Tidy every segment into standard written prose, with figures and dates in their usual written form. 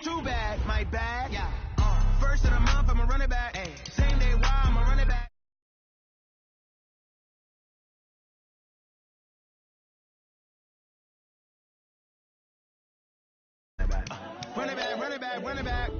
too bad, my bad. Yeah. First of the month, I'ma run it back. Ay. Same day, why I'ma run it back. Run it back, run it back, run it back.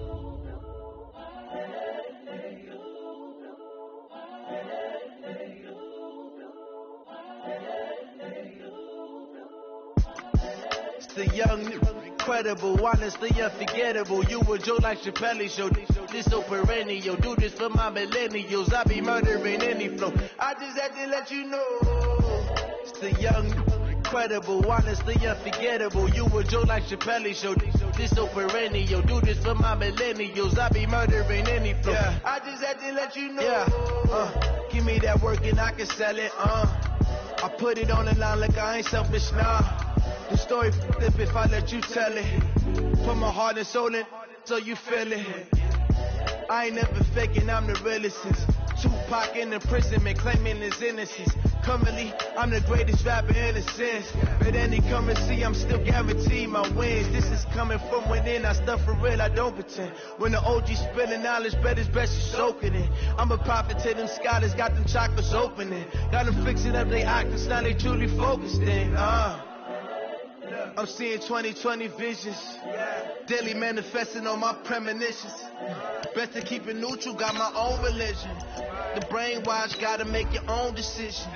It's the young, incredible, honestly unforgettable. You a Joe like Chappelle show. This so perennial. Do this for my millennials. I be murdering any flow. I just had to let you know. It's the young, incredible, honestly unforgettable. You a Joe like Chappelle show. This so perennial. Do this for my millennials. I be murdering any flow. Yeah. I just had to let you know. Yeah. Give me that work and I can sell it. I put it on the line like I ain't selfish now. The story flip if I let you tell it. Put my heart and soul in so you feel it. I ain't never faking, I'm the realest since Tupac in imprisonment, claiming his innocence. Currently, I'm the greatest rapper in a sense. But any currency, I'm still guaranteed my wins. This is coming from within, I stuff for real, I don't pretend. When the OG spilling knowledge, bet it's best you soak it in. I'm a prophet to them scholars, got them chakras opening. Got them fixing up their actors, now they truly focused in. I'm seeing 2020 visions. Daily manifesting on my premonitions. Best to keep it neutral, got my own religion. The brainwash, gotta make your own decision.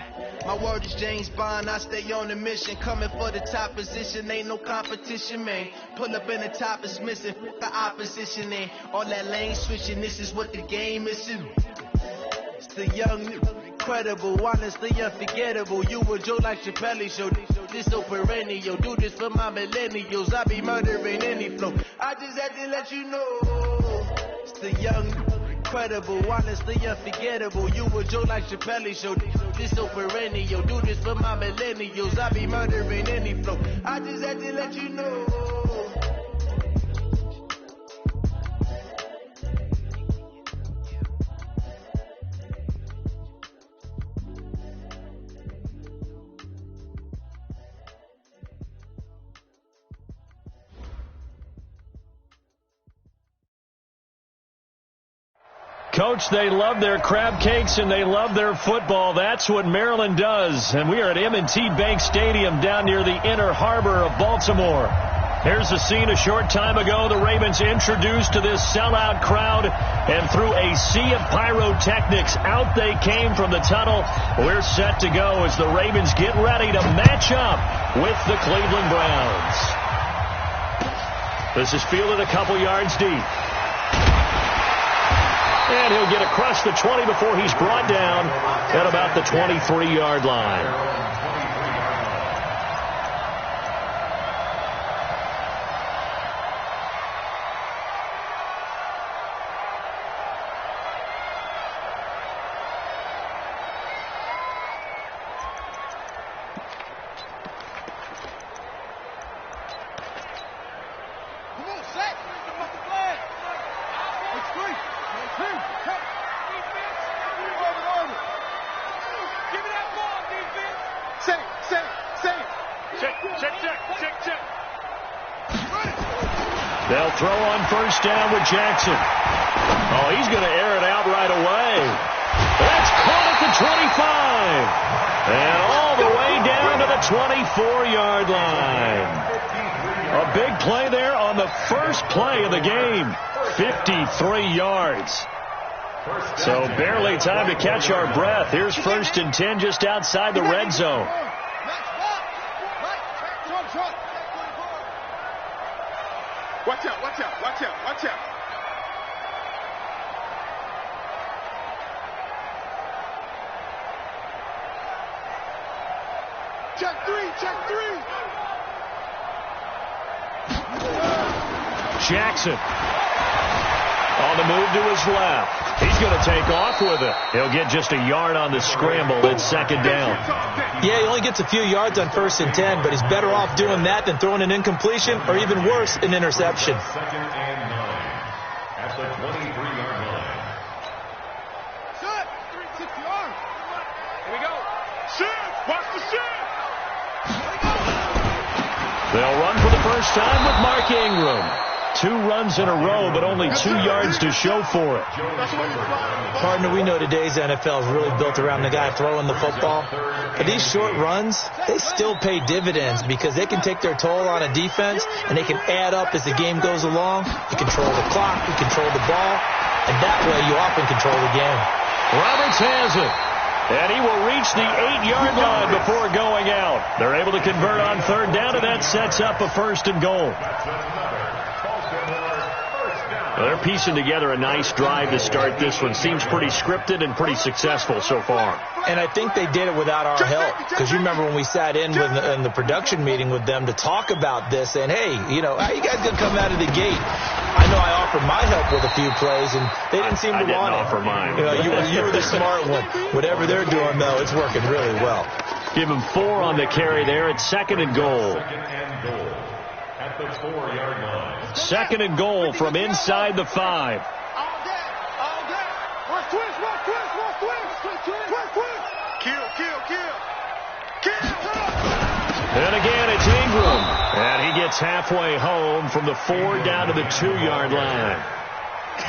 My word is James Bond, I stay on the mission. Coming for the top position, ain't no competition, man. Pull up in the top is missing, the opposition ain't. All that lane switching, this is what the game is. It's the young, incredible, honestly unforgettable. You a Joe like Chappelle show. This so perennial. Do this for my millennials. I be murdering any flow. I just had to let you know. It's the young, incredible, honestly unforgettable. You a Joe like Chappelle show. This so perennial. Do this for my millennials. I be murdering any flow. I just had to let you know. Coach, they love their crab cakes and they love their football. That's what Maryland does. And we are at M&T Bank Stadium down near the Inner Harbor of Baltimore. Here's a scene a short time ago. The Ravens introduced to this sellout crowd, and through a sea of pyrotechnics, out they came from the tunnel. We're set to go as the Ravens get ready to match up with the Cleveland Browns. This is fielded a couple yards deep. And he'll get across the 20 before he's brought down at about the 23-yard line. They'll throw on first down with Jackson. Oh, he's going to air it out right away. That's caught at the 25. And all the way down to the 24-yard line. A big play there on the first play of the game. 53 yards. So barely time to catch our breath. Here's 1st and 10 just outside the red zone. Watch out, watch out, watch out, watch out. Check three, check three. Jackson on the move to his left. He's going to take off with it. He'll get just a yard on the scramble. It's 2nd down. Yeah, he only gets a few yards on 1st and 10, but he's better off doing that than throwing an incompletion or even worse, an interception. 2nd and 9 at the 23-yard line. Shut! 6 yards. Here we go. Shit! Watch the shit! They'll run for the first time with Mark Ingram. 2 runs in a row, but only 2 yards to show for it. Partner, we know today's NFL is really built around the guy throwing the football. But these short runs, they still pay dividends because they can take their toll on a defense, and they can add up as the game goes along. You control the clock, you control the ball, and that way you often control the game. Roberts has it. And he will reach the 8-yard line before going out. They're able to convert on 3rd down, and that sets up a 1st and goal. Well, they're piecing together a nice drive to start this one. Seems pretty scripted and pretty successful so far. And I think they did it without our help. Because you remember when we sat in the production meeting with them to talk about this, saying, hey, you know, how you guys going to come out of the gate? I know I offered my help with a few plays, and they didn't seem to want it. I didn't offer mine. You know, you were the smart one. Whatever they're doing, though, it's working really well. Give him 4 on the carry there at 2nd and goal. At the 4-yard line. 2nd and goal from inside the 5. All day. Watch twist. Kill. And again, it's Ingram. And he gets halfway home from the 4 down to the 2-yard line.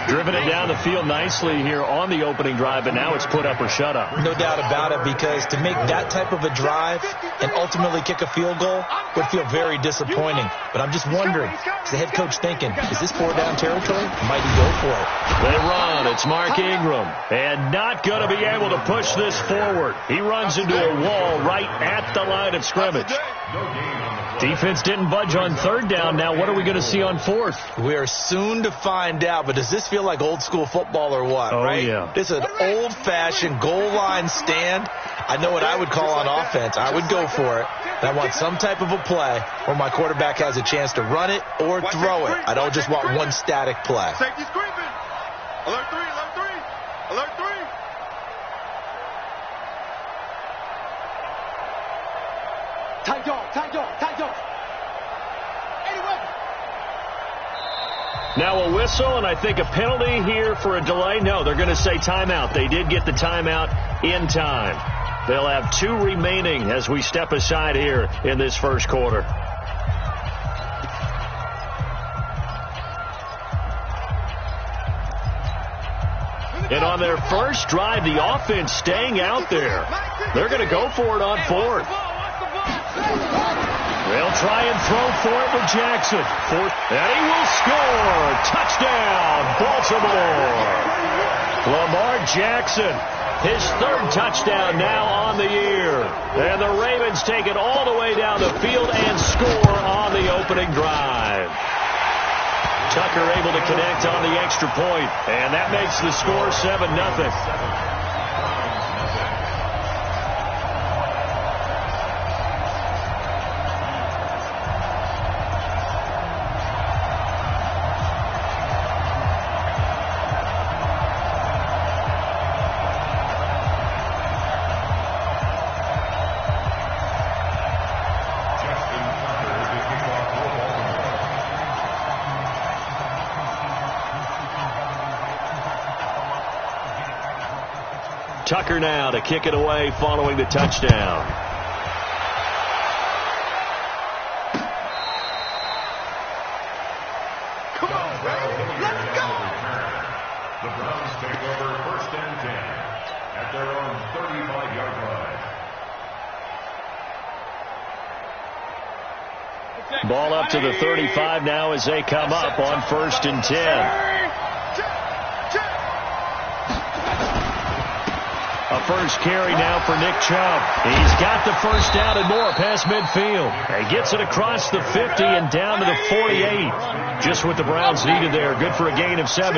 Driven it down the field nicely here on the opening drive, but now it's put up or shut up. No doubt about it, because to make that type of a drive and ultimately kick a field goal would feel very disappointing. But I'm just wondering, is the head coach thinking, is this 4-down territory? Might he go for it? They run. It's Mark Ingram. And not going to be able to push this forward. He runs into a wall right at the line of scrimmage. Defense didn't budge on 3rd down. Now what are we going to see on 4th? We are soon to find out, but does this feel like old school football or what, oh, right? Yeah. This is an old-fashioned goal line stand. I know what I would call on offense. I would go for it. I want some type of a play where my quarterback has a chance to run it or throw it. I don't just want one static play. Safety's creeping. Alert 3. Tight dog. Now a whistle, and I think a penalty here for a delay. No, they're going to say timeout. They did get the timeout in time. They'll have 2 remaining as we step aside here in this first quarter. And on their first drive, the offense staying out there. They're going to go for it on 4th. They'll try and throw for it with Jackson. 4th, and he will score. Touchdown, Baltimore. Lamar Jackson, his 3rd touchdown now on the year. And the Ravens take it all the way down the field and score on the opening drive. Tucker able to connect on the extra point, and that makes the score 7-0. Tucker now to kick it away following the touchdown. Come on, Ray. Let's go. The Browns take over 1st and 10 at their own 35-yard line. Ball up to the 35 now as they come up on 1st and 10. A first carry now for Nick Chubb. He's got the 1st down and more past midfield. He gets it across the 50 and down to the 48. Just what the Browns needed there. Good for a gain of 17.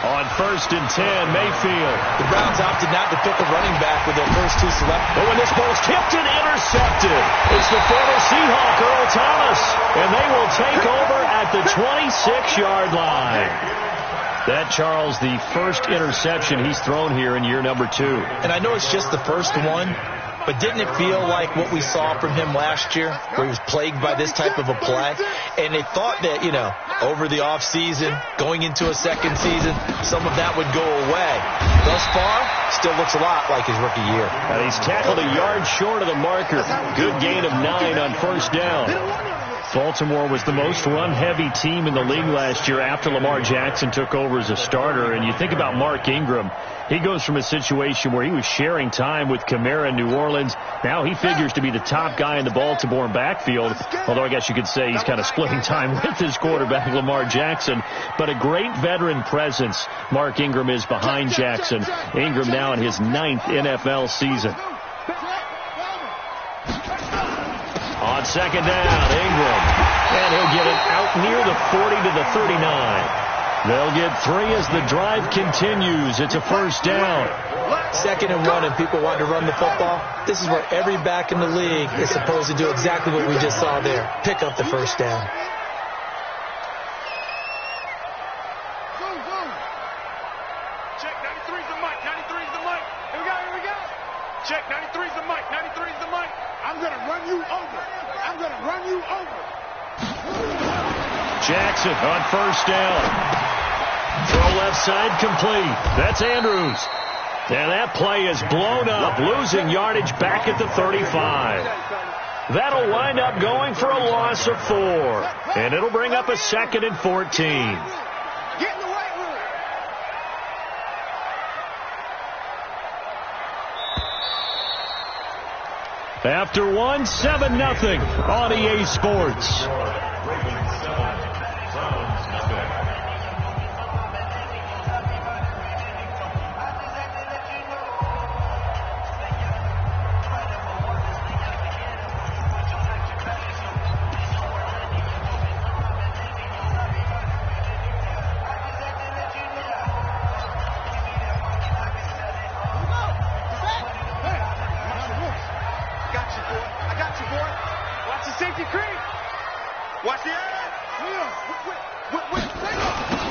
On 1st and 10, Mayfield. The Browns opted not to pick a running back with their first 2 selected. But when this ball's tipped and intercepted, it's the former Seahawk, Earl Thomas. And they will take over at the 26-yard line. That, Charles, the first interception he's thrown here in year number 2. And I know it's just the first one, but didn't it feel like what we saw from him last year, where he was plagued by this type of a play? And they thought that, you know, over the offseason, going into a second season, some of that would go away. Thus far, still looks a lot like his rookie year. And he's tackled a yard short of the marker. Good gain of 9 on 1st down. Baltimore was the most run-heavy team in the league last year after Lamar Jackson took over as a starter. And you think about Mark Ingram, he goes from a situation where he was sharing time with Kamara in New Orleans. Now he figures to be the top guy in the Baltimore backfield, although I guess you could say he's kind of splitting time with his quarterback, Lamar Jackson. But a great veteran presence Mark Ingram is behind Jackson. Ingram now in his 9th NFL season. On second down, Ingram. And he'll get it out near the 40 to the 39. They'll get 3 as the drive continues. It's a first down. 2nd and 1, and people want to run the football. This is where every back in the league is supposed to do exactly what we just saw there. Pick up the first down. Check, 93's the mic, 93's the mic. Here we go. Check, 93's the mic, 93's the mic. I'm going to run you over. I'm going to run you over. Jackson on first down. Throw left side complete. That's Andrews. And that play is blown up, losing yardage back at the 35. That'll wind up going for a loss of 4. And it'll bring up a 2nd and 14. Get in the right room. After 1, 7-0 on EA Sports.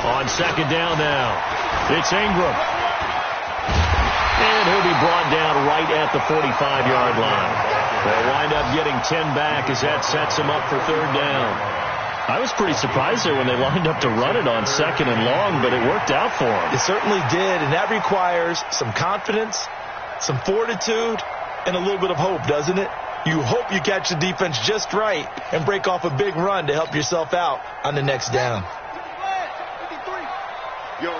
On second down now, it's Ingram. And he'll be brought down right at the 45-yard line. They'll wind up getting 10 back as that sets them up for 3rd down. I was pretty surprised there when they lined up to run it on 2nd and long, but it worked out for them. It certainly did, and that requires some confidence, some fortitude, and a little bit of hope, doesn't it? You hope you catch the defense just right and break off a big run to help yourself out on the next down. Yo. No.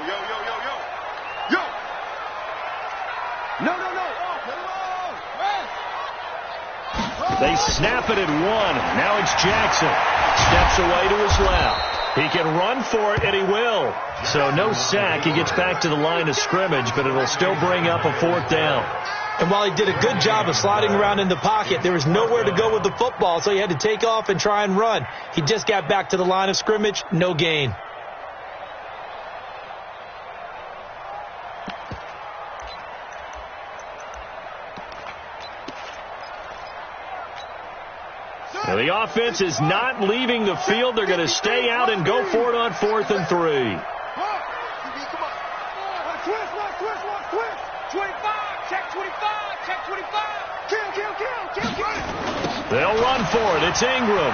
They snap it at 1. Now it's Jackson. Steps away to his left. He can run for it, and he will. So no sack. He gets back to the line of scrimmage, but it'll still bring up a 4th down. And while he did a good job of sliding around in the pocket, there was nowhere to go with the football, so he had to take off and try and run. He just got back to the line of scrimmage, no gain. Now the offense is not leaving the field. They're going to stay out and go for it on 4th and 3. Come on. Twist. 25. Check 25. Check 25. Kill. They'll run for it. It's Ingram.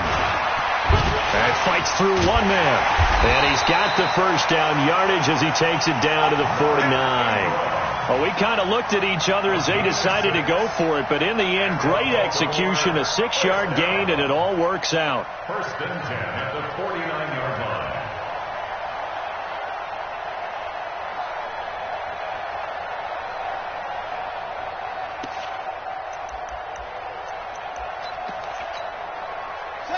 And fights through one man. And he's got the first down yardage as he takes it down to the 49. Well, we kind of looked at each other as they decided to go for it, but in the end, great execution, a 6-yard gain, and it all works out. 1st and 10 at the 49-yard line.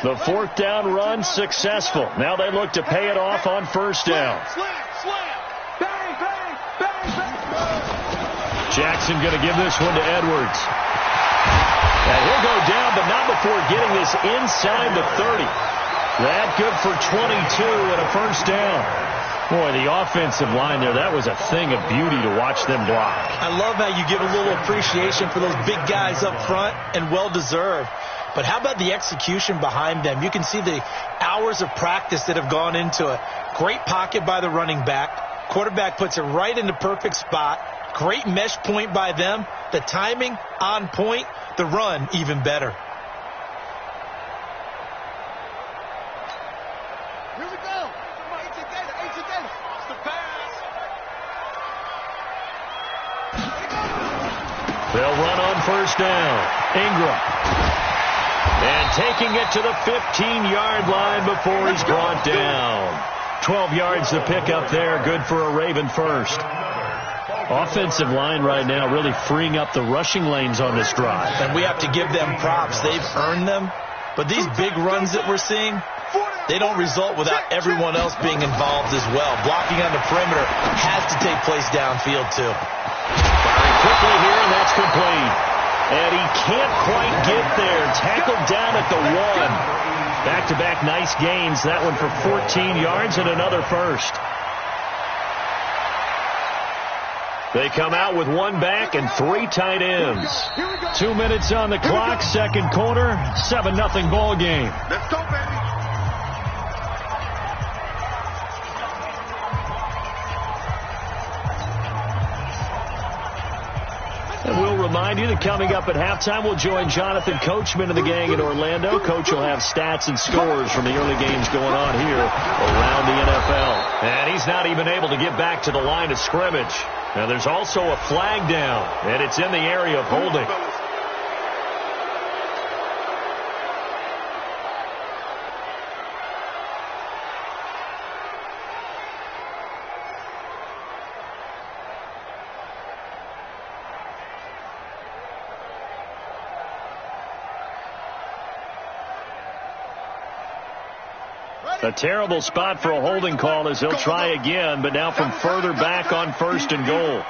The 4th down run successful. Now they look to pay it off on 1st down. Slam. Bang. Jackson going to give this one to Edwards. And he'll go down, but not before getting this inside the 30. That good for 22 and a 1st down. Boy, the offensive line there, that was a thing of beauty to watch them block. I love how you give a little appreciation for those big guys up front, and well-deserved. But how about the execution behind them? You can see the hours of practice that have gone into it. Great pocket by the running back. Quarterback puts it right in the perfect spot. Great mesh point by them. The timing on point. The run even better. Here we go. It's the pass. They'll run on 1st down. Ingram. And taking it to the 15-yard line before he's brought down. 12 yards to pick up there. Good for a Raven first. Offensive line right now really freeing up the rushing lanes on this drive. And we have to give them props. They've earned them. But these big runs that we're seeing, they don't result without everyone else being involved as well. Blocking on the perimeter has to take place downfield, too. Firing quickly here, and that's complete. And he can't quite get there. Tackled down at the 1. Back-to-back nice gains. That one for 14 yards and another first. They come out with one back and 3 tight ends. 2 minutes on the clock, second quarter, 7-0 ball game. Let's go, baby. And we'll remind you that coming up at halftime, we'll join Jonathan Coachman of the gang in Orlando. Coach will have stats and scores from the early games going on here around the NFL. And he's not even able to get back to the line of scrimmage. Now, there's also a flag down, and it's in the area of holding. A terrible spot for a holding call as he'll try again, but now from further back on 1st and goal.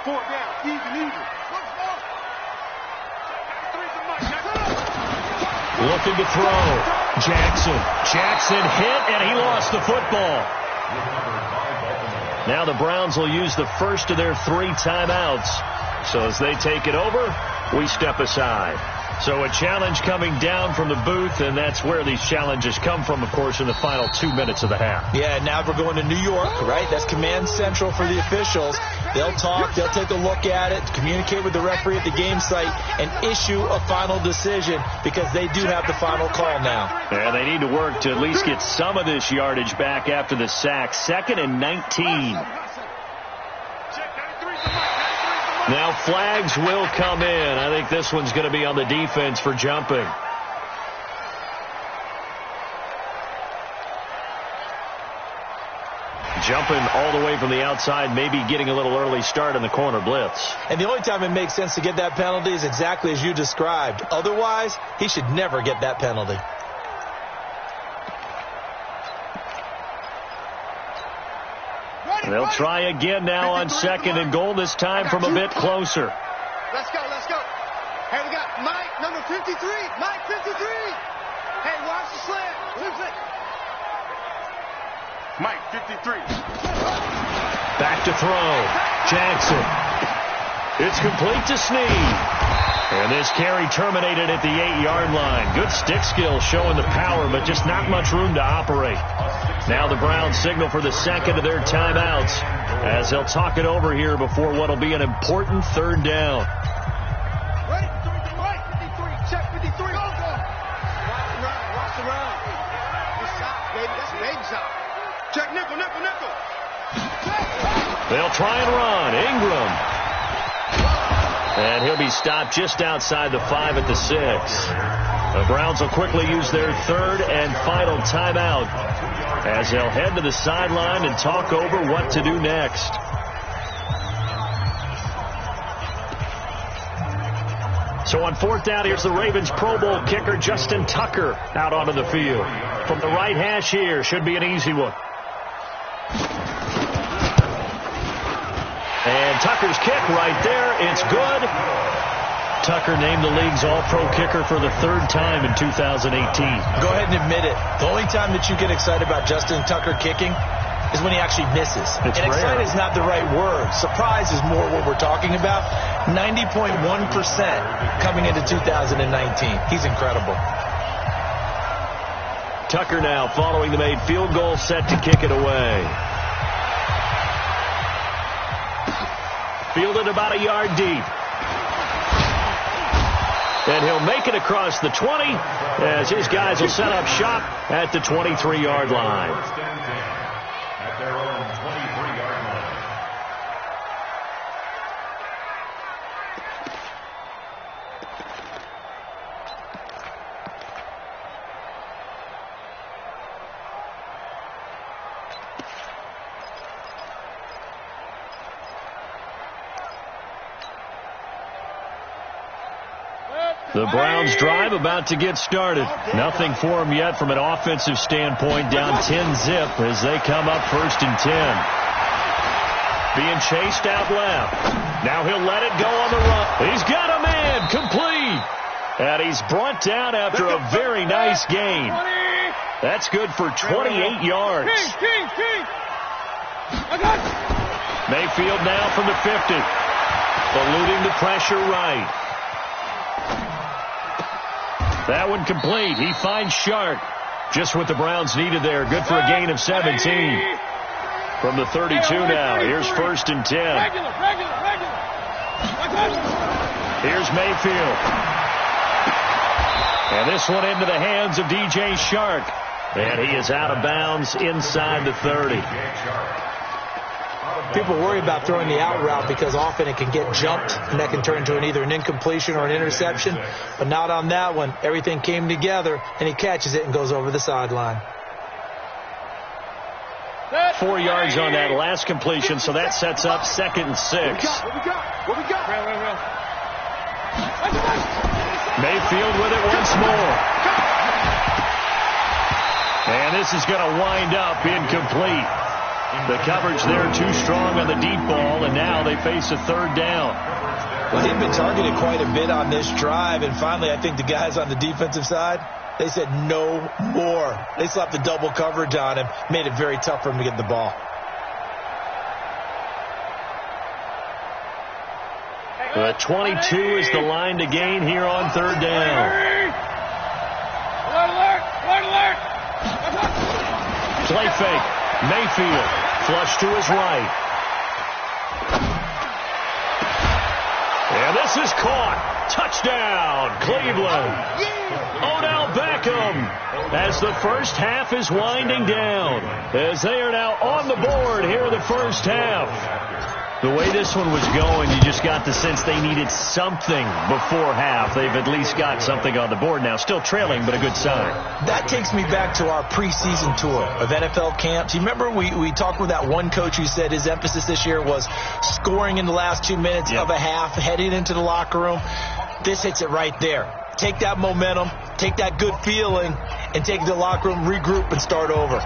Looking to throw. Jackson hit, and he lost the football. Now the Browns will use the first of their 3 timeouts. So as they take it over, we step aside. So a challenge coming down from the booth, and that's where these challenges come from, of course, in the final 2 minutes of the half. Yeah, now we're going to New York, right? That's command central for the officials. They'll talk, they'll take a look at it, communicate with the referee at the game site, and issue a final decision because they do have the final call now. And they need to work to at least get some of this yardage back after the sack. 2nd and 19. Now flags will come in. I think this one's going to be on the defense for jumping. Jumping all the way from the outside, maybe getting a little early start in the corner blitz. And the only time it makes sense to get that penalty is exactly as you described. Otherwise, he should never get that penalty. They'll try again now on 2nd and goal, this time from a bit closer. Let's go. Hey, we got Mike, number 53. Mike, 53. Hey, watch the slant. Lose it. Mike, 53. Back to throw. Jackson. It's complete to Snead. And this carry terminated at the 8-yard line. Good stick skill showing the power, but just not much room to operate. Now the Browns signal for the 2nd of their timeouts as they'll talk it over here before what will be an important 3rd down. Ready? 53. Check 53. Go. Watch the run. Good shot, baby. That's a baby shot. Check nickel. They'll try and run. Ingram. And he'll be stopped just outside the 5 at the 6. The Browns will quickly use their 3rd and final timeout as they'll head to the sideline and talk over what to do next. So on 4th down, here's the Ravens Pro Bowl kicker Justin Tucker out onto the field. From the right hash here, should be an easy one. And Tucker's kick right there. It's good. Tucker named the league's all-pro kicker for the 3rd time in 2018. Go ahead and admit it. The only time that you get excited about Justin Tucker kicking is when he actually misses. It's and rare. excited is not the right word. Surprise is more what we're talking about. 90.1% coming into 2019. He's incredible. Tucker now following the made field goal, set to kick it away. Fielded about a yard deep. And he'll make it across the 20 as his guys will set up shop at the 23-yard line. At their own 23-yard line. The Browns drive about to get started. Nothing for them yet from an offensive standpoint. Down 10-zip as they come up 1st and 10. Being chased out left. Now he'll let it go on the run. He's got a man complete. And he's brought down after a very nice gain. That's good for 28 yards. Mayfield now from the 50. Eluding the pressure right. That one complete. He finds Shark. Just what the Browns needed there. Good for a gain of 17. From the 32 now. Here's 1st and 10. Here's Mayfield. And this one into the hands of DJ Shark. And he is out of bounds inside the 30. People worry about throwing the out route because often it can get jumped, and that can turn into either an incompletion or an interception. But not on that one. Everything came together, and he catches it and goes over the sideline. 4 yards on that last completion, so that sets up 2nd and 6. What we got? Mayfield with it once more. And this is going to wind up incomplete. The coverage there too strong on the deep ball, and now they face a 3rd down. Well, he'd been targeted quite a bit on this drive, and finally I think the guys on the defensive side, they said no more. They slapped the double coverage on him, made it very tough for him to get the ball. The 22 is the line to gain here on 3rd down. Play fake. Mayfield, flush to his right. And this is caught. Touchdown, Cleveland. Odell Beckham as the first half is winding down. As they are now on the board here in the first half. The way this one was going, you just got the sense they needed something before half. They've at least got something on the board now. Still trailing, but a good sign. That takes me back to our preseason tour of NFL camps. You remember we talked with that one coach who said his emphasis this year was scoring in the last 2 minutes of a half, heading into the locker room. This hits it right there. Take that momentum, take that good feeling, and take the locker room, regroup, and start over.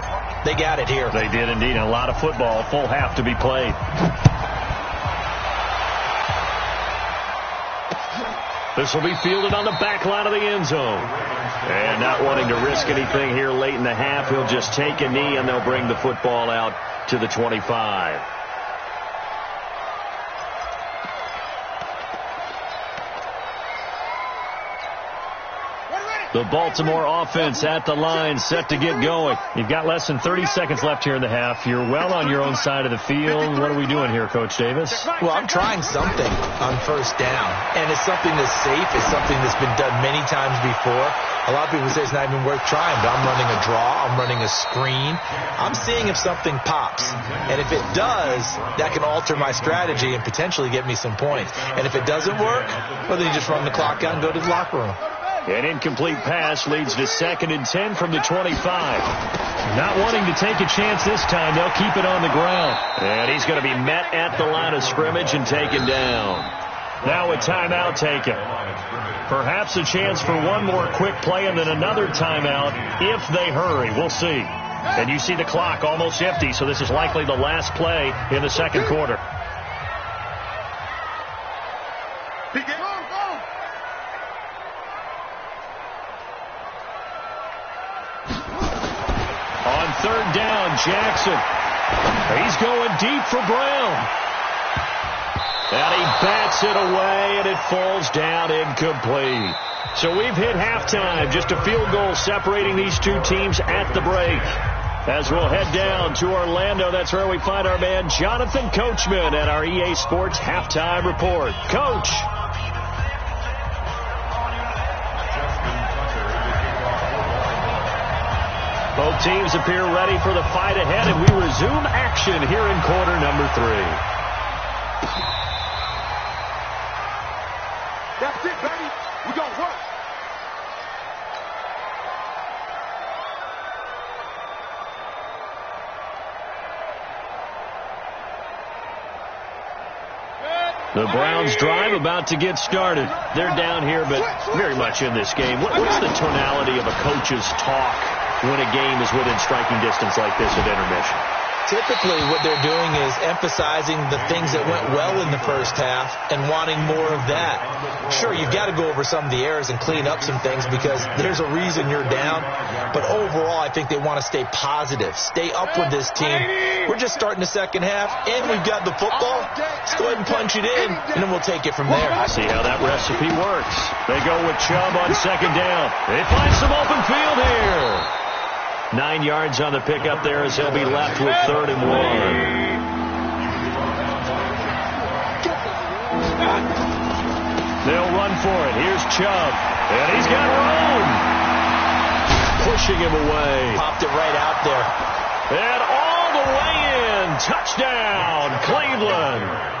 They got it here. They did indeed. A lot of football, full half to be played. This will be fielded on the back line of the end zone. And not wanting to risk anything here late in the half, he'll just take a knee, and they'll bring the football out to the 25. The Baltimore offense at the line, set to get going. You've got less than 30 seconds left here in the half. You're well on your own side of the field. What are we doing here, Coach Davis? Well, I'm trying something on 1st down, and it's something that's safe. It's something that's been done many times before. A lot of people say it's not even worth trying, but I'm running a draw. I'm running a screen. I'm seeing if something pops, and if it does, that can alter my strategy and potentially get me some points. And if it doesn't work, well, then you just run the clock out and go to the locker room. An incomplete pass leads to 2nd and 10 from the 25. Not wanting to take a chance this time, they'll keep it on the ground. And he's going to be met at the line of scrimmage and taken down. Now a timeout taken. Perhaps a chance for one more quick play and then another timeout if they hurry. We'll see. And you see the clock almost empty, so this is likely the last play in the 2nd quarter. On 3rd down, Jackson. He's going deep for Brown. And he bats it away, and it falls down incomplete. So we've hit halftime. Just a field goal separating these two teams at the break. As we'll head down to Orlando, that's where we find our man Jonathan Coachman at our EA Sports Halftime Report. Coach. Both teams appear ready for the fight ahead, and we resume action here in quarter number 3. That's it, baby. We gonna work. Good. The Browns drive about to get started. They're down here, but very much in this game. What's the tonality of a coach's talk when a game is within striking distance like this at intermission? Typically, what they're doing is emphasizing the things that went well in the first half and wanting more of that. Sure, you've got to go over some of the errors and clean up some things because there's a reason you're down. But overall, I think they want to stay positive, stay up with this team. We're just starting the second half, and we've got the football. Let's go ahead and punch it in, and then we'll take it from there. See how that recipe works. They go with Chubb on second down. They find some open field here. 9 yards on the pickup there as he'll be left with 3rd and 1. They'll run for it. Here's Chubb. And he's got room. Pushing him away. Popped it right out there. And all the way in. Touchdown, Cleveland.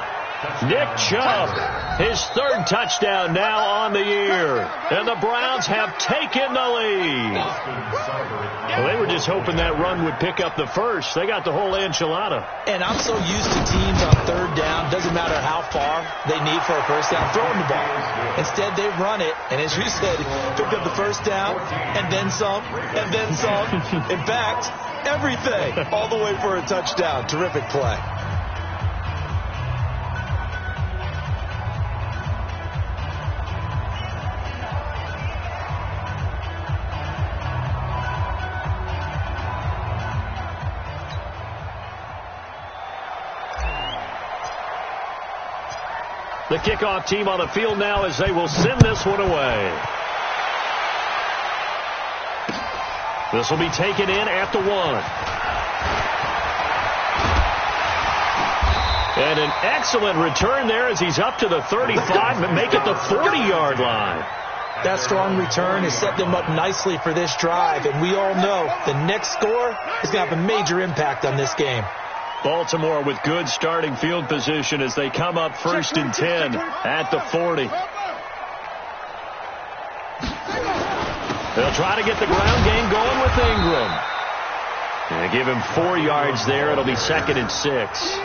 Nick Chubb, his 3rd touchdown now on the year. And the Browns have taken the lead. Well, they were just hoping that run would pick up the first. They got the whole enchilada. And I'm so used to teams on 3rd down, doesn't matter how far they need for a first down, throwing the ball. Instead, they run it, and as you said, picked up the first down, and then some, and then some. In fact, everything, all the way for a touchdown. Terrific play. The kickoff team on the field now as they will send this one away. This will be taken in at the 1. And an excellent return there as he's up to the 35 and make it the 40-yard line. That strong return has set them up nicely for this drive, and we all know the next score is going to have a major impact on this game. Baltimore with good starting field position as they come up 1st and 10 at the 40. They'll try to get the ground game going with Ingram. And give him 4 yards there. It'll be 2nd and 6.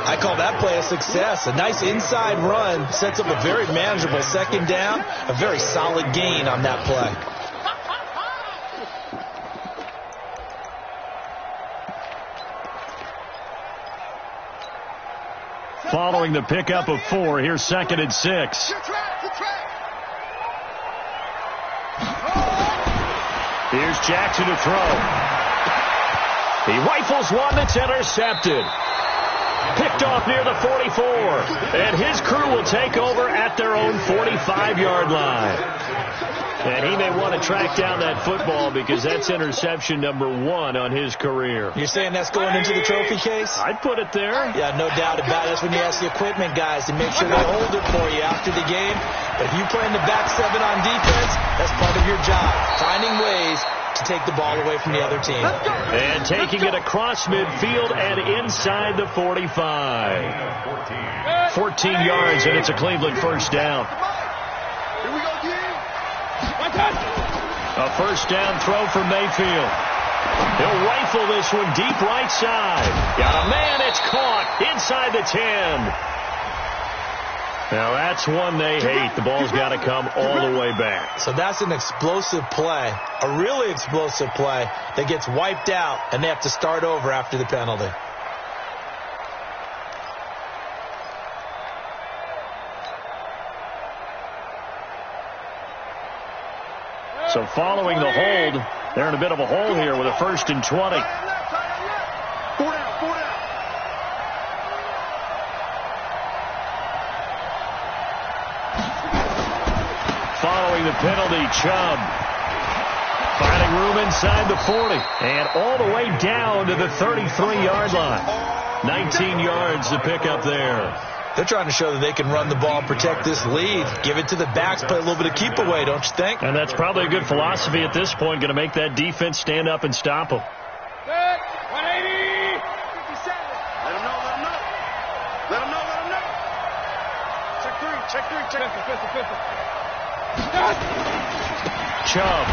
I call that play a success. A nice inside run sets up a very manageable 2nd down. A very solid gain on that play. Following the pickup of 4, here's 2nd and 6. Here's Jackson to throw. He rifles one that's intercepted. Picked off near the 44. And his crew will take over at their own 45-yard line. And he may want to track down that football because that's interception number 1 on his career. You're saying that's going into the trophy case? I'd put it there. Yeah, no doubt about it. That's when you ask the equipment guys to make sure they hold it for you after the game. But if you play in the back 7 on defense, that's part of your job. Finding ways to take the ball away from the other team. And taking it across midfield and inside the 45. 14 yards, and it's a Cleveland first down. Here we go, King. A first down throw from Mayfield. He'll rifle this one deep right side. Got a man, it's caught inside the 10. Now that's one they hate. The ball's got to come all the way back. So that's an explosive play, a really explosive play that gets wiped out, and they have to start over after the penalty. So following the hold, they're in a bit of a hole here with a 1st and 20. 4 down, 4 down. Following the penalty, Chubb finding room inside the 40 and all the way down to the 33-yard line. 19 yards to pick up there. They're trying to show that they can run the ball, protect this lead, give it to the backs, play a little bit of keep away, don't you think? And that's probably a good philosophy at this point, going to make that defense stand up and stop them. 180. 57. Let him know, let him know. Let him know, let him know. Check 3, check 5. Chubb.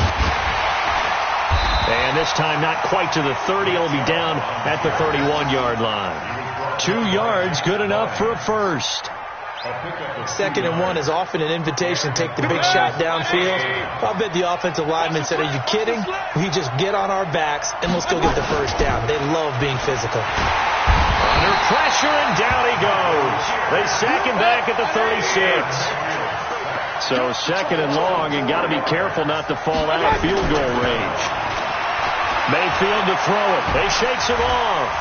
And this time not quite to the 30. It'll be down at the 31-yard line. 2 yards, good enough for a first. 2nd and 1 is often an invitation to take the big shot downfield. I bet the offensive lineman said, are you kidding? We just get on our backs and let's go get the first down. They love being physical. Under pressure, and down he goes. They sack him back at the 36. So 2nd and long, and got to be careful not to fall out of field goal range. Mayfield to throw it. They shakes him off.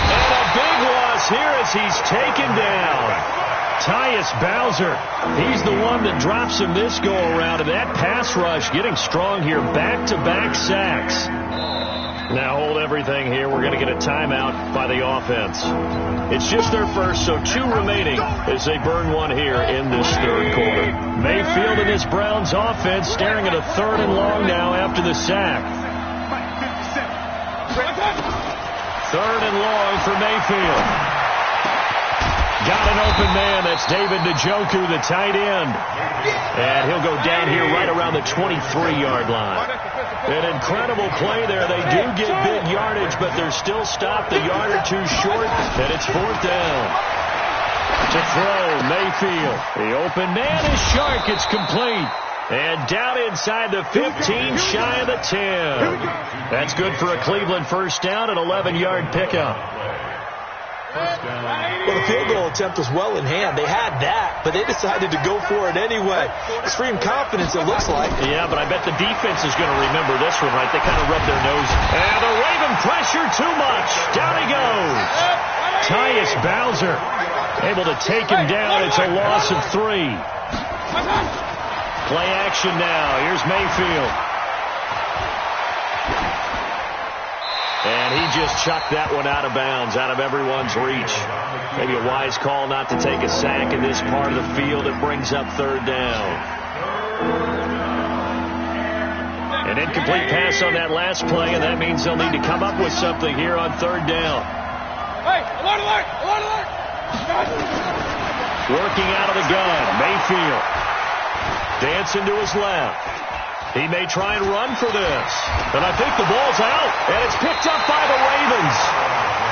And a big loss here as he's taken down. Tyus Bowser, he's the one that drops him this go-around, and that pass rush getting strong here. Back-to-back sacks. Now hold everything here. We're going to get a timeout by the offense. It's just their first, so 2 remaining as they burn one here in this 3rd quarter. Mayfield and this Browns offense staring at a 3rd and long now after the sack. 3rd and long for Mayfield. Got an open man. That's David Njoku, the tight end. And he'll go down here right around the 23-yard line. An incredible play there. They do get big yardage, but they're still stopped a yard or 2 short, and it's 4th down. To throw, Mayfield. The open man is Shark. It's complete. And down inside the 15, shy of the 10. That's good for a Cleveland first down, an 11-yard pickup. Well, the field goal attempt was well in hand. They had that, but they decided to go for it anyway. Extreme confidence, it looks like. Yeah, but I bet the defense is going to remember this one, right? They kind of rubbed their nose. And the Raven pressure too much. Down he goes. Tyus Bowser able to take him down. It's a loss of 3. Play action now. Here's Mayfield. And he just chucked that one out of bounds, out of everyone's reach. Maybe a wise call not to take a sack in this part of the field. It brings up 3rd down. An incomplete pass on that last play, and that means they'll need to come up with something here on 3rd down. Hey, alert, alert, alert, alert. Working out of the gun, Mayfield. Dancing to his left. He may try and run for this. But I think the ball's out, and it's picked up by the Ravens.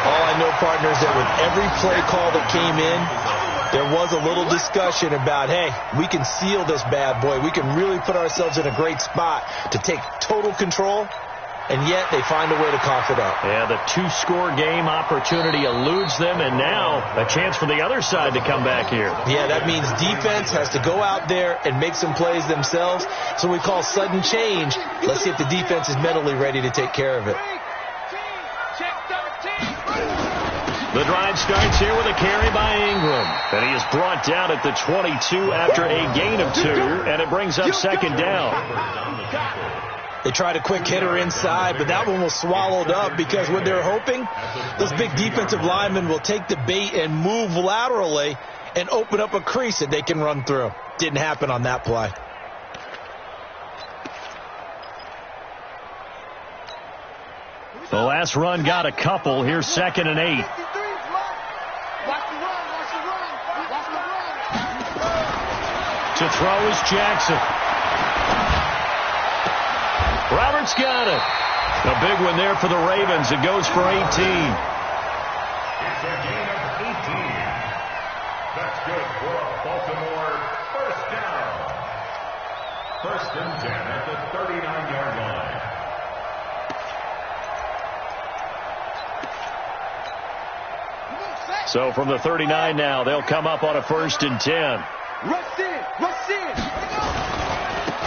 All I know, partners, that with every play call that came in, there was a little discussion about, hey, we can seal this bad boy. We can really put ourselves in a great spot to take total control, and yet they find a way to cough it up. Yeah, the 2-score game opportunity eludes them, and now a chance for the other side to come back here. Yeah, that means defense has to go out there and make some plays themselves. So we call sudden change. Let's see if the defense is mentally ready to take care of it. The drive starts here with a carry by Ingram. And he is brought down at the 22 after a gain of 2, and it brings up 2nd down. They tried a quick hitter inside, but that one was swallowed up because what they're hoping, those big defensive linemen will take the bait and move laterally and open up a crease that they can run through. Didn't happen on that play. The last run got a couple. Here's 2nd and 8. To throw is Jackson. Roberts got it. A big one there for the Ravens. It goes for 18. It's a gain of 18. That's good for a Baltimore first down. 1st and 10 at the 39-yard line. So from the 39 now, they'll come up on a 1st and 10. Rush in, rush in.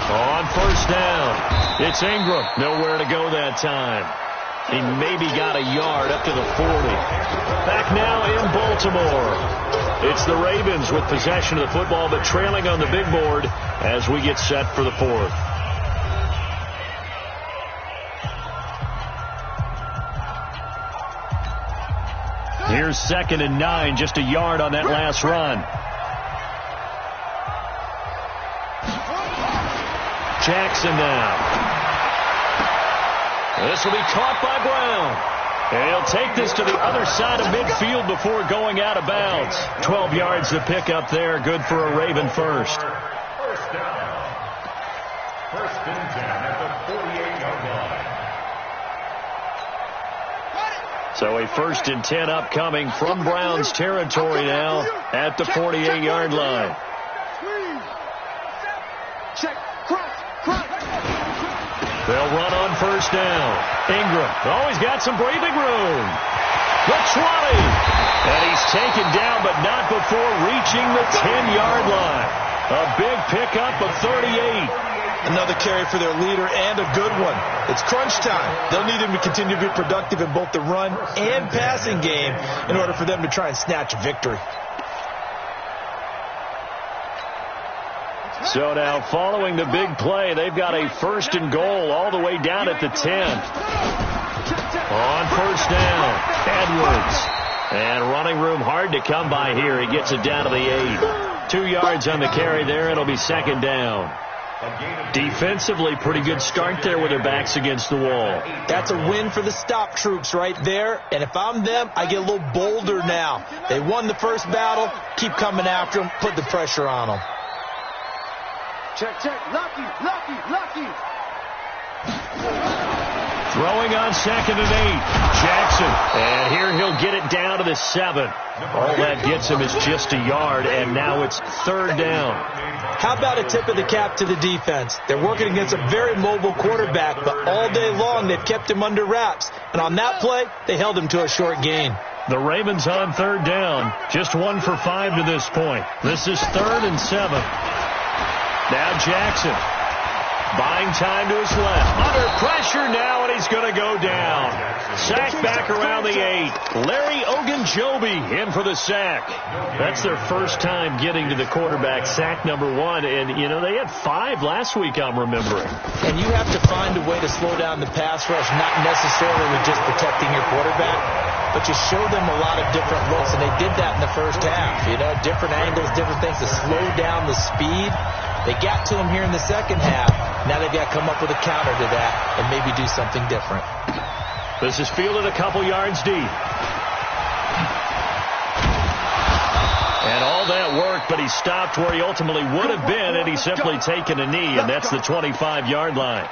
On 1st down, it's Ingram. Nowhere to go that time. He maybe got a yard up to the 40. Back now in Baltimore. It's the Ravens with possession of the football, but trailing on the big board as we get set for the 4th. Here's 2nd and 9, just a yard on that last run. Jackson now. This will be caught by Brown. And he'll take this to the other side of midfield before going out of bounds. 12 yards to pick up there. Good for a Raven first. First down. 1st and 10 at the 48-yard line. So a 1st and 10 upcoming from Browns territory now at the 48-yard line. Check, cross. They'll run on 1st down. Ingram, he's got some breathing room. The 20. And he's taken down, but not before reaching the 10-yard line. A big pickup of 38. Another carry for their leader and a good one. It's crunch time. They'll need him to continue to be productive in both the run and passing game in order for them to try and snatch a victory. So now following the big play, they've got a 1st and goal all the way down at the 10. On 1st down, Edwards. And running room hard to come by here. He gets it down to the 8. 2 yards on the carry there. It'll be 2nd down. Defensively, pretty good start there with their backs against the wall. That's a win for the stop troops right there. And if I'm them, I get a little bolder now. They won the first battle. Keep coming after them. Put the pressure on them. Check. Lucky. Throwing on 2nd and 8. Jackson. And here he'll get it down to the 7. All that gets him is just a yard, and now it's 3rd down. How about a tip of the cap to the defense? They're working against a very mobile quarterback, but all day long they've kept him under wraps. And on that play, they held him to a short gain. The Ravens on 3rd down. Just 1 for 5 to this point. This is 3rd and 7. Now Jackson. Buying time to his left. Under pressure now, and he's going to go down. Sack back around the 8. Larry Ogunjobi in for the sack. That's their first time getting to the quarterback, sack number 1. And, they had 5 last week, I'm remembering. And you have to find a way to slow down the pass rush, not necessarily with just protecting your quarterback, but you show them a lot of different looks, and they did that in the first half. Different angles, different things to slow down the speed. They got to him here in the second half. Now they've got to come up with a counter to that and maybe do something different. This is fielded a couple yards deep. And all that worked, but he stopped where he ultimately would have been had he simply taken a knee, and that's the 25-yard line.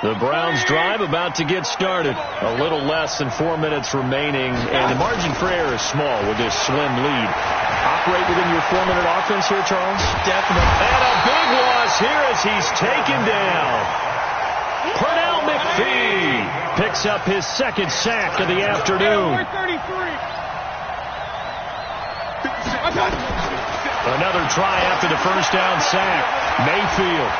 The Browns drive about to get started. A little less than 4 minutes remaining, and the margin for error is small with this slim lead. Operate within your 4-minute offense here, Charles? Definitely. And a big loss here as he's taken down. Pernell McPhee picks up his 2nd sack of the afternoon. Another try after the first down sack. Mayfield.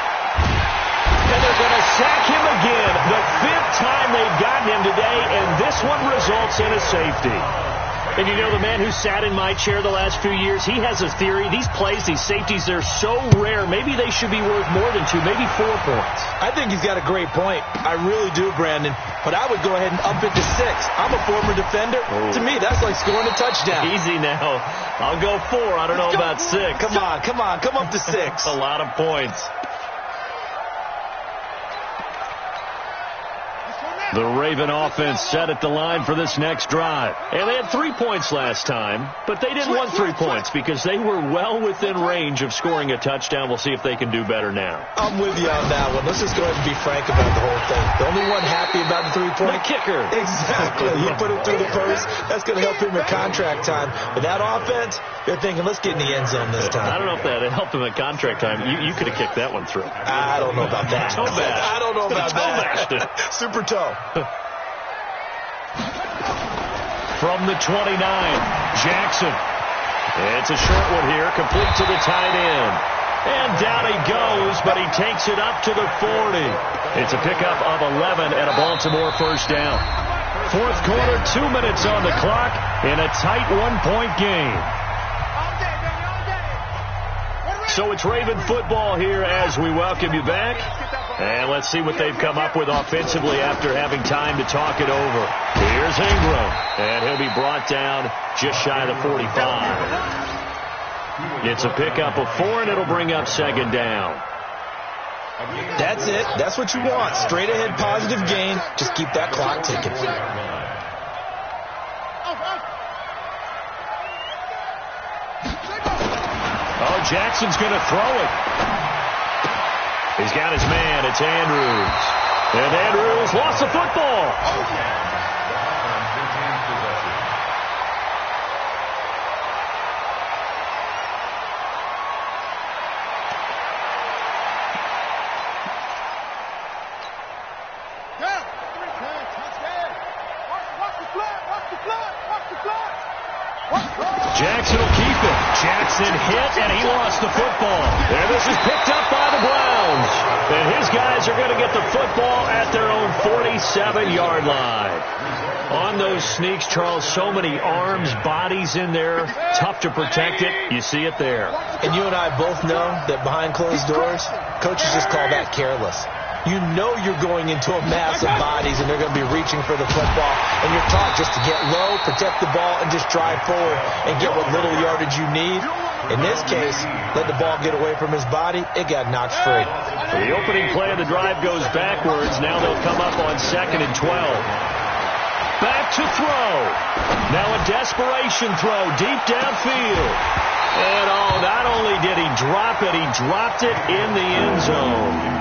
And they're going to sack him again. The 5th time they've gotten him today, and this one results in a safety. And the man who sat in my chair the last few years, he has a theory. These plays, these safeties, they're so rare. Maybe they should be worth more than 2, maybe 4 points. I think he's got a great point. I really do, Brandon. But I would go ahead and up it to 6. I'm a former defender. To me, that's like scoring a touchdown. Easy now. I'll go 4. I don't know about 6. Come on. Come up to 6. A lot of points. The Raven offense set at the line for this next drive. And they had 3 points last time, but they didn't want 3 points because they were well within range of scoring a touchdown. We'll see if they can do better now. I'm with you on that one. Let's just go ahead and be frank about the whole thing. The only one happy about the 3-point? The kicker. Exactly. You put him through the post. That's going to help him in contract time. But that offense, they're thinking, let's get in the end zone this time. I don't know if that helped him at contract time. You could have kicked that one through. I don't know about that. Toe bash. I don't know about that. Super toe. From the 29, Jackson. It's a short one here, complete to the tight end. And down he goes, but he takes it up to the 40. It's a pickup of 11 and a Baltimore first down. 4th quarter, 2 minutes on the clock in a tight 1-point game. So it's Raven football here as we welcome you back. And let's see what they've come up with offensively after having time to talk it over. Here's Ingram, and he'll be brought down just shy of the 45. It's a pickup of 4, and it'll bring up 2nd down. That's it. That's what you want. Straight ahead positive gain. Just keep that clock ticking. Oh, Jackson's going to throw it. He's got his man. It's Andrews. And Andrews lost the football. Jackson will keep it. Jackson hit, and he lost the football. And this is picked up by the Browns. And his guys are going to get the football at their own 47-yard line. On those sneaks, Charles, so many arms, bodies in there. Tough to protect it. You see it there. And you and I both know that behind closed doors, coaches just call that careless. You know you're going into a mass of bodies, and they're going to be reaching for the football. And you're taught just to get low, protect the ball, and just drive forward and get what little yardage you need. In this case, let the ball get away from his body. It got knocked free. The opening play of the drive goes backwards. Now they'll come up on 2nd and 12. Back to throw. Now a desperation throw deep downfield. And not only did he drop it, he dropped it in the end zone.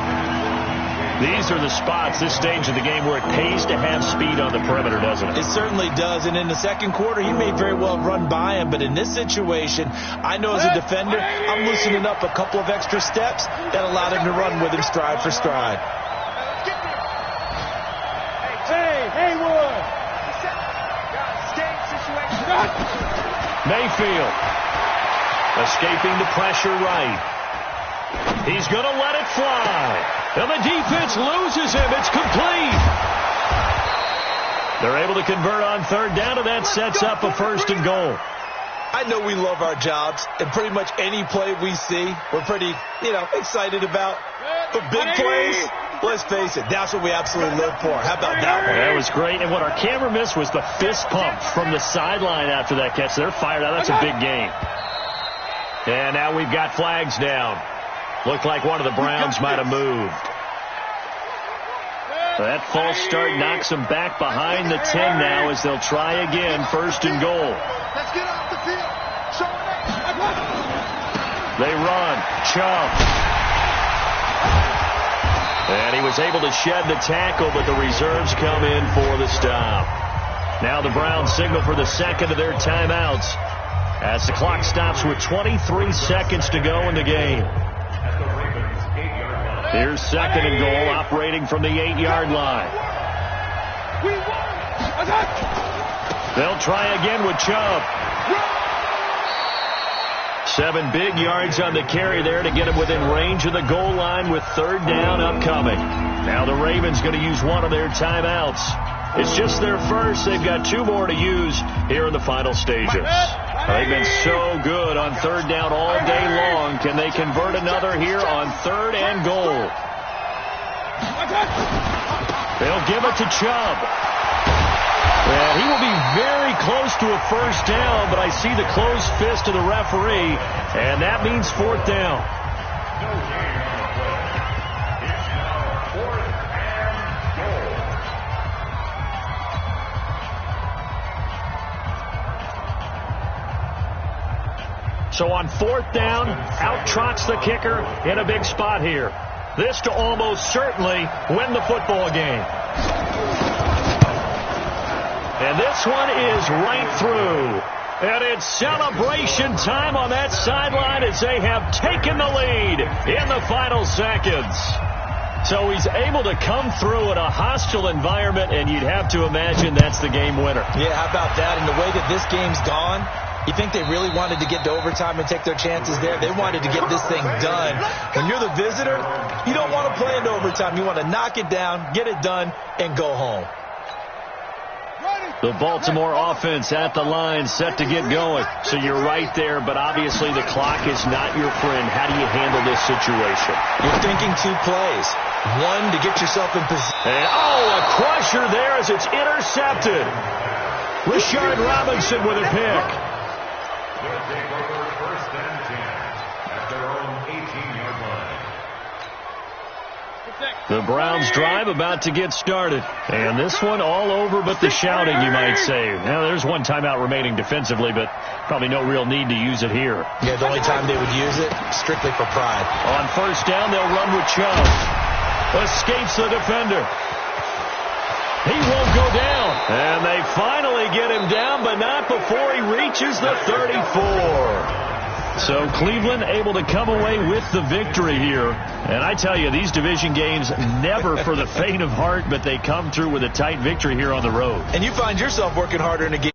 These are the spots, this stage of the game, where it pays to have speed on the perimeter, doesn't it? It certainly does. And in the second quarter, he may very well run by him. But in this situation, I know as a defender, I'm loosening up a couple of extra steps that allowed him to run with him stride for stride. Haywood! Mayfield escaping the pressure right. He's going to let it fly. And the defense loses him. It's complete. They're able to convert on 3rd down, and that sets up a 1st and goal. I know we love our jobs, and pretty much any play we see, we're pretty, excited about. But big plays, let's face it, that's what we absolutely live for. How about that one? That was great. And what our camera missed was the fist pump from the sideline after that catch. They're fired out. That's a big game. And now we've got flags down. Looked like one of the Browns might have moved. That false start knocks them back behind the 10 now as they'll try again, 1st and goal. Let's get off the field. They run. Chubb. And he was able to shed the tackle, but the reserves come in for the stop. Now the Browns signal for the 2nd of their timeouts as the clock stops with 23 seconds to go in the game. Here's 2nd and goal, operating from the 8-yard line. They'll try again with Chubb. 7 big yards on the carry there to get him within range of the goal line with 3rd down upcoming. Now the Ravens going to use one of their timeouts. It's just their first. They've got 2 more to use here in the final stages. They've been so good on 3rd down all day long. Can they convert another here on 3rd and goal? They'll give it to Chubb. And he will be very close to a 1st down, but I see the closed fist of the referee, and that means 4th down. So on 4th down, out trots the kicker in a big spot here. This to almost certainly win the football game. And this one is right through. And it's celebration time on that sideline as they have taken the lead in the final seconds. So he's able to come through in a hostile environment, and you'd have to imagine that's the game winner. Yeah, how about that? And the way that this game's gone, you think they really wanted to get to overtime and take their chances there? They wanted to get this thing done. When you're the visitor, you don't want to play into overtime. You want to knock it down, get it done, and go home. The Baltimore offense at the line, set to get going. So you're right there, but obviously the clock is not your friend. How do you handle this situation? You're thinking 2 plays. One, to get yourself in position. And, a crusher there as it's intercepted. Rashard Robinson with a pick. They'll take over 1st and 10 at their own 18-yard line. The Browns drive about to get started. And this one all over but the shouting, you might say. Now, there's one timeout remaining defensively, but probably no real need to use it here. Yeah, the only time they would use it, strictly for pride. On 1st down, they'll run with Chubb. escapes the defender. He won't go down. And they finally get him down, but not before he reaches the 34. So Cleveland able to come away with the victory here. And I tell you, these division games never for the faint of heart, but they come through with a tight victory here on the road. And you find yourself working harder in a game.